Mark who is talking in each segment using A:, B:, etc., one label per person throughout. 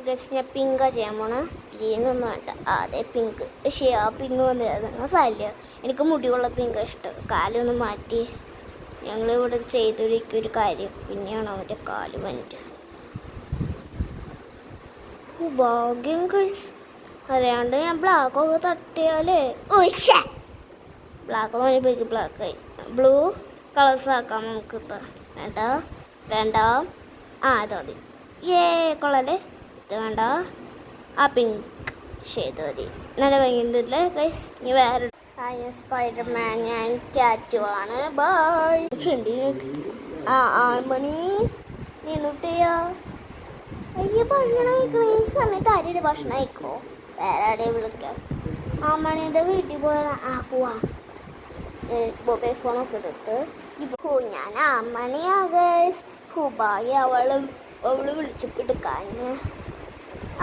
A: Guess ഞാൻ പിങ്കാ ചെയ്യാൻ പോണ. ഗ്രീനൊന്നും വേണ്ട, അതെ പിങ്ക്. പക്ഷേ ആ പിങ്ക് വന്നിരുന്നു സാരില്ല, എനിക്ക് മുടിയുള്ള പിങ്ക് ഇഷ്ടം. കാലൊന്ന് മാറ്റി ഞങ്ങളിവിടെ ചെയ്തൊരിക്കൊരു കാര്യം പിന്നെയാണ് അവൻ്റെ കാല് വന്നിട്ട് ഭാഗ്യം ഗൈസ്. അറിയാണ്ട് ഞാൻ ബ്ലാക്കൊക്കെ തട്ടിയാലേ ബ്ലാക്ക് മണിപ്പോയി ബ്ലാക്കായി. ബ്ലൂ കളേഴ്സ് ആക്കാം നമുക്കിപ്പോൾ. വേണ്ട അതോടി കൊള്ളല്ലേ. ഇത് വേണ്ട, ആ പിങ്ക് ഷെയ്ത് മതി. നല്ല ഭംഗിയുണ്ടല്ലേ ഗൈസ്. ഇനി വേറെ സ്പൈഡർമാൻ ഞാൻ ടാറ്റു ആണ്. ബൈ ഫ്രണ്ടിന് ആൾമണി നിന്നിട്ടയാ. അയ്യോ ഭക്ഷണം കഴിക്കണ ഈ സമയത്ത് ആരുടെ ഭക്ഷണം കഴിക്കോ? വേറെ ആരെയും വിളിക്കാം. ആമണിയുടെ വീട്ടിൽ പോയാൽ പോവാ. മൊബൈൽ ഫോണൊക്കെ എടുത്ത് ഇപ്പോൾ ഞാൻ ആമണിയാ ഗൈസ്. ഹുബായി അവള് വിളിച്ചെടുക്കാൻ.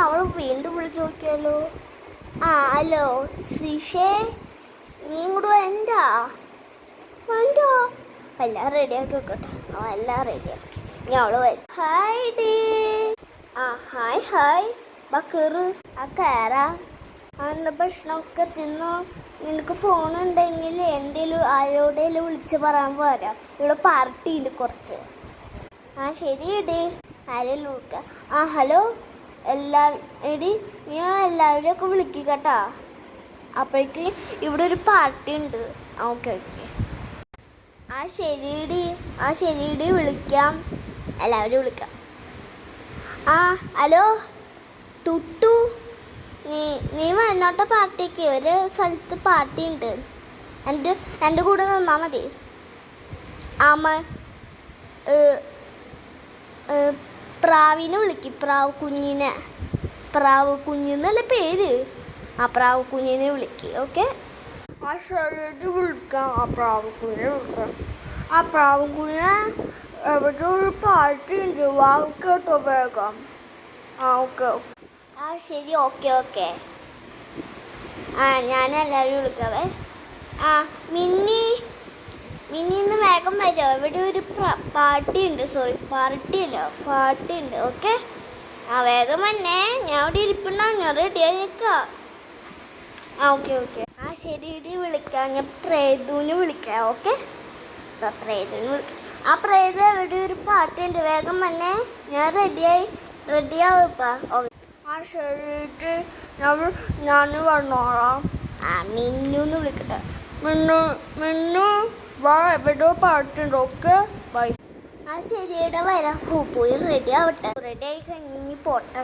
A: അവൾ വീണ്ടും വിളിച്ചു നോക്കിയാലോ. ഹലോ ശ്രീഷേ, നീ ഇങ്ങോട്ട് വേണ്ട എല്ലാം റെഡിയാക്കി വെക്കട്ടെ. എല്ലാം റെഡിയാക്കി ഇനി അവള് വരും. Hi day. ഹായ് ബക്കറ്. കയറാ. അന്ന് ഭക്ഷണമൊക്കെ തിന്നു. നിനക്ക് ഫോൺ ഉണ്ടെങ്കിൽ എന്തേലും ആരോടേലും വിളിച്ച് പറയാൻ പോരാ. ഇവിടെ പാർട്ടി ഉണ്ട് കുറച്ച്. ശരി എടി. ആരെയും വിളിക്കാം. ഹലോ എടി, ഞാൻ എല്ലാവരും ഒക്കെ വിളിക്കട്ടാ. അപ്പോഴേക്ക് ഇവിടെ ഒരു പാർട്ടി ഉണ്ട്. ഓക്കെ ശരിയടി വിളിക്കാം. എല്ലാവരും വിളിക്കാം. ഹലോ ടുട്ടു, നീ വന്നോട്ടെ പാർട്ടിക്ക്. ഒരു സ്ഥലത്ത് പാർട്ടി ഉണ്ട്. എൻ്റെ കൂടെ നിന്നാ മതി. പ്രാവിനെ വിളിക്കും. പ്രാവ് കുഞ്ഞെന്നല്ല പേര്. പ്രാവ് കുഞ്ഞിനെ വിളിക്കും. ഓക്കെ ശരി വിളിക്കാം. പ്രാവ് കുഞ്ഞിനെ എവിടെ ഒരു പാർട്ടി ഉണ്ട്. വാ കേട്ടോ വേഗം. ഓക്കെ ശരി. ഓക്കെ ഞാൻ എല്ലാവരും വിളിക്കാവേ. മിന്നി ഇന്ന് വേഗം വരാം. ഇവിടെ ഒരു പാർട്ടി ഉണ്ട്. പാർട്ടി ഉണ്ട്. ഓക്കെ വേഗം വന്നേ. ഞാൻ ഇവിടെ ഇരിപ്പുണ്ടാവും. ഞാൻ റെഡിയായി നിൽക്കാം. ഓക്കെ ശരി വിളിക്കാം. ഞാൻ പ്രേതുവിനെ വിളിക്കാം. ഓക്കെ പ്രേതുവിനെ വിളിക്കാം. പ്രേതു ഇവിടെ ഒരു പാർട്ടി ഉണ്ട്. വേഗം വന്നേ. ഞാൻ റെഡിയാവും ഇപ്പം. ശരി ഞാൻ വന്നോളാം. മിന്നുന്ന് വിളിക്കട്ടെ. മിന്നു വാ, എവിടെ പാർട്ടി ഉണ്ട്. Okay bye. ശരിയുടെ വരാം. പോയി റെഡി ആവട്ടെ. റെഡി ആയി കഴിഞ്ഞ് പോട്ടെ.